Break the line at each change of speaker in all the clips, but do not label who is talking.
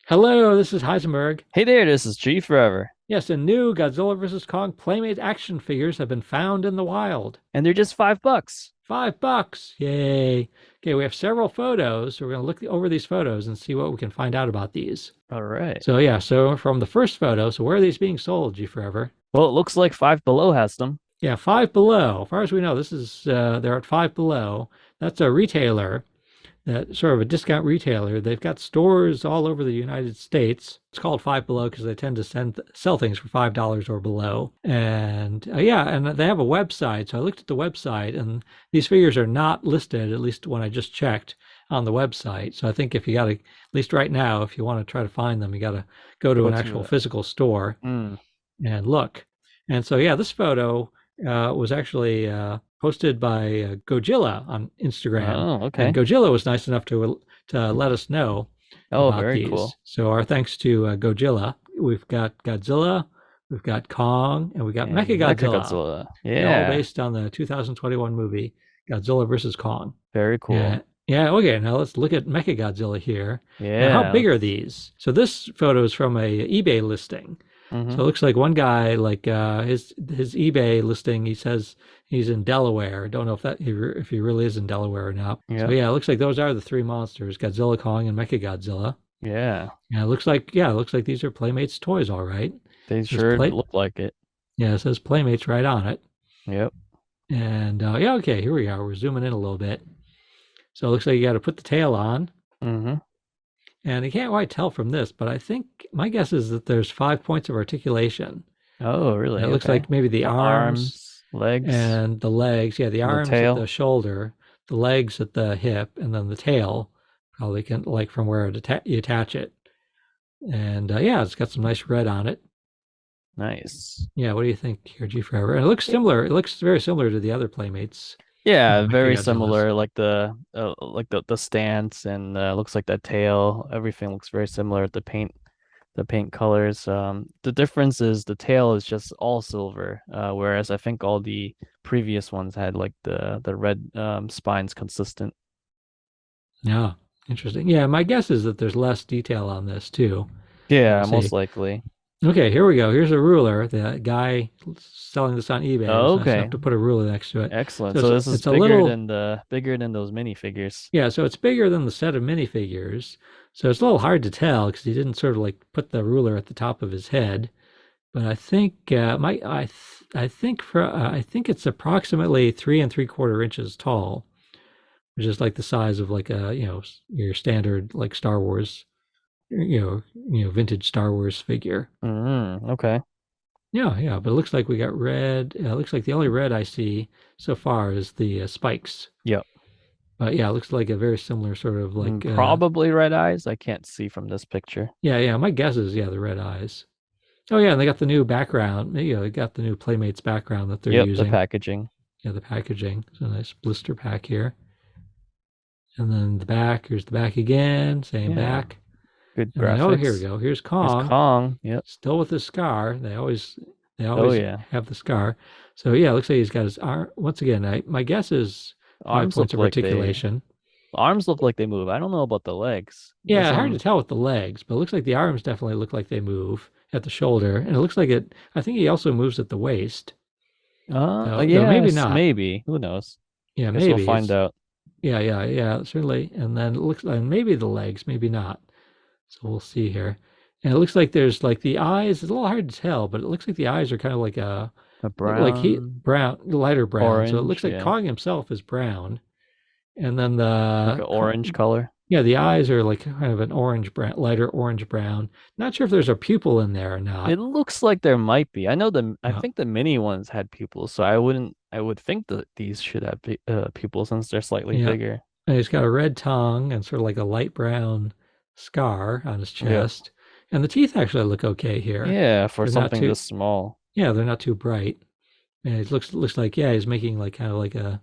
Hello, this is Heisenberg.
Hey there, this is G Forever.
Yes, and new Godzilla vs. Kong Playmate action figures have been found in the wild.
And they're just $5.
$5. Yay. Okay, we have several photos, so we're going to look over these photos and see what we can find out about these.
All right.
So from the first photo, so where are these being sold, G Forever?
Well, it looks like Five Below has them.
Yeah, Five Below. As far as we know, they're at Five Below. That's a retailer, that sort of a discount retailer. They've got stores all over the United States. It's called Five Below because they tend to sell things for $5 or below. And yeah, and they have a website. So I looked at the website, and these figures are not listed, at least when I just checked on the website. So I think if you got to, at least right now, if you want to try to find them, you got to go to
Go
an
to
actual
it.
physical store and look. And so yeah, this photo was actually posted by Godzilla on Instagram,
Oh,
and
okay.
Godzilla was nice enough to let us know
Oh,
about
very
these.
cool.
So our thanks to Godzilla. We've got Godzilla, we've got Kong, and we got
And
Mechagodzilla.
Mechagodzilla.
Yeah, all
Yeah,
based on the 2021 movie Godzilla versus Kong.
very
Yeah.
cool.
Yeah, okay, now let's look at Mechagodzilla here. Now, how
Yeah.
big are these? So this photo is from a eBay listing.
Mm-hmm.
So it looks like one guy, like his eBay listing, he says he's in Delaware. Don't know if he really is in Delaware or not. So
Yep.
yeah, it looks like those are the three monsters: Godzilla, Kong, and Mechagodzilla.
Yeah.
Yeah, it looks like these are Playmates toys, all right. It
They
says
sure
play,
look like it.
yeah, it says Playmates right on it.
Yep.
And yeah, okay, here we are. We're zooming in a little bit. So it looks like you got to put the tail on.
Mm-hmm.
And you can't quite tell from this, but I think my guess is that there's 5 points of articulation.
Oh,
And
really?
it looks
Okay.
like maybe the
The
arms
arms, legs,
and the legs. Yeah, the
and the
arms at the
tail.
shoulder, the legs at the hip, and then the tail probably can, like, from where you attach it. And yeah, it's got some nice red on it.
Nice.
Yeah, what do you think here, G Forever? And it looks similar. It looks very similar to the other Playmates,
Yeah, very
Mechagodzillas.
similar, like the stance and looks like that tail. Everything looks very similar. The paint colors. The difference is the tail is just all silver, whereas I think all the previous ones had like the red spines consistent.
Yeah, interesting. Yeah, my guess is that there's less detail on this too.
Yeah,
We'll
most
see.
likely.
Okay, here we go. Here's a ruler. The guy selling this on eBay was nice enough
Okay,
to put a ruler next to it.
excellent.
So
So this is
it's a little,
bigger than those minifigures.
yeah, so it's bigger than the set of minifigures. So it's a little hard to tell because he didn't sort of like put the ruler at the top of his head. But I think I think it's approximately 3 3/4 inches tall, which is like the size of like a your standard like Star Wars vintage Star Wars figure.
Okay.
Yeah, yeah, but it looks like we got red. It looks like the only red I see so far is the spikes.
Yep.
But yeah, it looks like a very similar sort of like
Probably red eyes. I can't see from this picture.
yeah, yeah. My guess is yeah, the red eyes. Oh yeah, and they got the new background. They got the new Playmates background that they're
Yep, the
using.
packaging.
Yeah, the packaging. It's a nice blister pack here. And then the back. Here's the back again. Same
Yeah,
back.
good
And then oh, here we
graphics.
go. Here's
Here's
Kong,
Kong. Yep.
still with the scar. They
Oh
always
yeah.
have the scar. So yeah, it looks like he's got his arm. Once again, my guess is five
Arms
points
look
of
like they
articulation.
arms look like they move. I don't know about the legs.
Yeah, hard to
Doesn't
tell with the legs, but it looks like the arms definitely look like they move at the shoulder, and it looks like it. I think he also moves at the waist, though maybe
yes,
not.
maybe. Who knows?
Yeah,
Guess we'll
maybe
find
it's
out.
yeah, certainly. And then it looks like maybe the legs, maybe not. So we'll see here. And it looks like there's like the eyes. It's a little hard to tell, but it looks like the eyes are kind of like a
A
like he
brown,
brown, lighter brown. So it looks
orange,
like
yeah.
Kong himself is brown, and then
Like an orange color.
yeah, the eyes are like kind of an orange brown, lighter orange brown. Not sure if there's a pupil in there or
It
not.
looks like there might be. I
Uh,
think the mini ones had pupils, so I would think that these should have pupils since they're slightly
yeah,
bigger.
and he's got a red tongue and sort of like a light brown scar on his
Yep.
chest. And the teeth actually look okay here.
Yeah, for
They're not
something
too,
this small.
yeah, they're not too bright. And it looks like yeah, he's making like kind of like a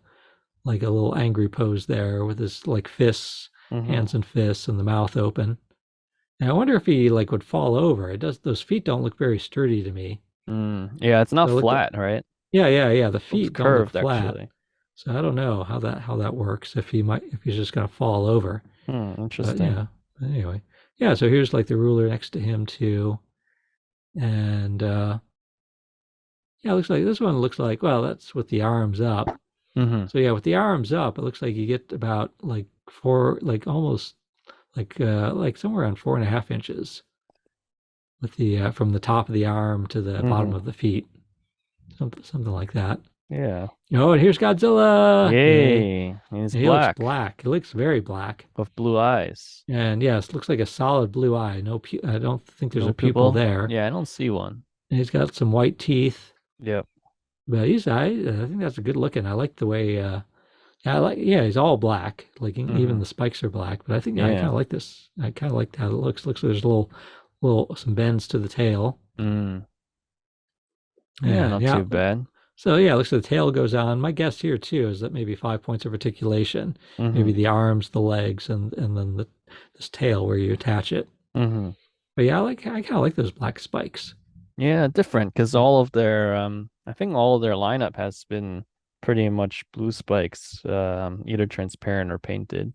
little angry pose there with his like fists,
Hmm.
hands and fists, and the mouth open. And I wonder if he like would fall over. It does. Those feet don't look very sturdy to me.
Yeah, it's not
They look
flat, right?
yeah, yeah, yeah. The
Looks
feet don't look
curved
flat.
actually.
So I don't know how that works. If he's just gonna fall over. But
Interesting.
yeah. Anyway, yeah, so here's like the ruler next to him too. And yeah, it looks like this one looks like, well, that's with the arms up.
Hmm.
So yeah, with the arms up, it looks like you get about like four, like almost like somewhere around 4.5 inches with the from the top of the arm to the bottom
Hmm.
of the feet, something like that.
Yeah.
Oh, and here's Godzilla! Yay!
Yay. He's
And he looks
black
black. He looks very black.
with blue eyes.
And yes, looks like a solid blue eye. No, I don't think there's
No
a pupil
pupil?
there.
Yeah, I don't see one.
And he's got some white teeth.
Yep.
But I think that's a good looking. I like the way yeah, yeah, he's all black. Like even
Hmm.
the spikes are black. But I think I kind
Yeah.
of like this. I kind of like how it looks. Looks like there's a little some bends to the tail.
Mm. Yeah,
And
not
yeah,
too bad.
so yeah, it looks like the tail goes on. My guess here too is that maybe 5 points of articulation, maybe
Hmm.
the arms, the legs, and then this tail where you attach it.
Hmm.
But yeah, I kind of like those black spikes.
Yeah, different because all of their I think all of their lineup has been pretty much blue spikes, either transparent or painted.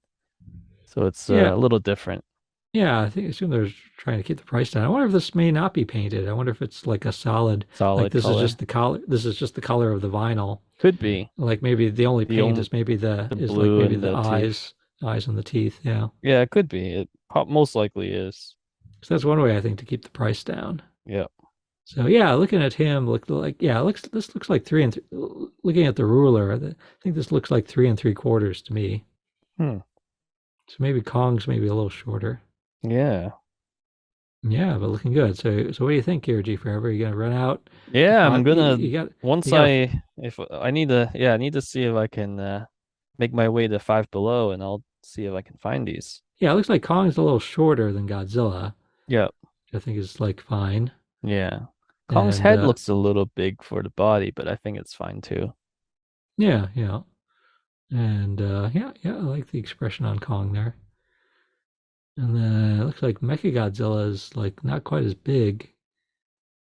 So it's
Yeah,
a little different.
yeah, I assume they're trying to keep the price down. I wonder if this may not be painted. I wonder if it's like a solid, like
Solid
this is
color.
just the color. This is just the color of the vinyl.
Could be
Like maybe the only
the
paint
only
is maybe
the
like
blue
maybe
and
the
the teeth.
eyes and the teeth. Yeah,
Yeah, it could be. It most likely is.
so that's one way I think to keep the price down.
Yeah.
So yeah, looking at him, look like yeah, this looks like looking at the ruler, I think this looks like 3 3/4 to me.
Hmm.
So maybe Kong's maybe a little shorter.
Yeah.
Yeah, but looking good. So what do you think here, G Forever? You gonna run out?
Yeah, I'm gonna
You got
once
you got a
I if I need to yeah, I need to see if I can make my way to Five Below and I'll see if I can find these.
yeah, it looks like Kong's a little shorter than Godzilla,
Yeah.
which I think is like fine.
Yeah. Kong's
And
head looks a little big for the body, but I think it's fine too.
yeah, yeah. And yeah, yeah, I like the expression on Kong there. And then it looks like Mechagodzilla is like not quite as big.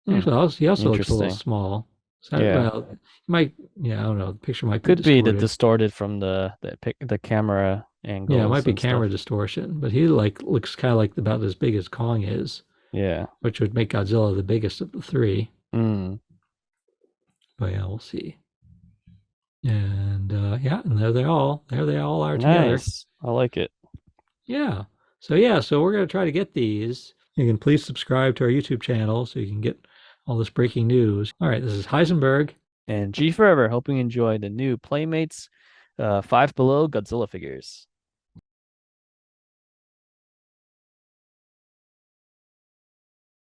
Hmm.
Actually, he also looks a little
Interesting.
small. So,
Yeah.
well, you might, yeah, I don't know. The picture might be
Could be the
distorted.
distorted from the camera
Yeah, it
angles
might be
and
camera
stuff.
distortion, but he like looks kind of like about as big as Kong is,
Yeah.
which would make Godzilla the biggest of the three.
Mm.
But yeah, we'll see. And yeah, and there they all are together.
Nice. I like it.
Yeah, so we're gonna try to get these. You can please subscribe to our YouTube channel so you can get all this breaking news. All right, this is Heisenberg.
And G Forever, hoping you enjoy the new Playmates Five Below Godzilla figures.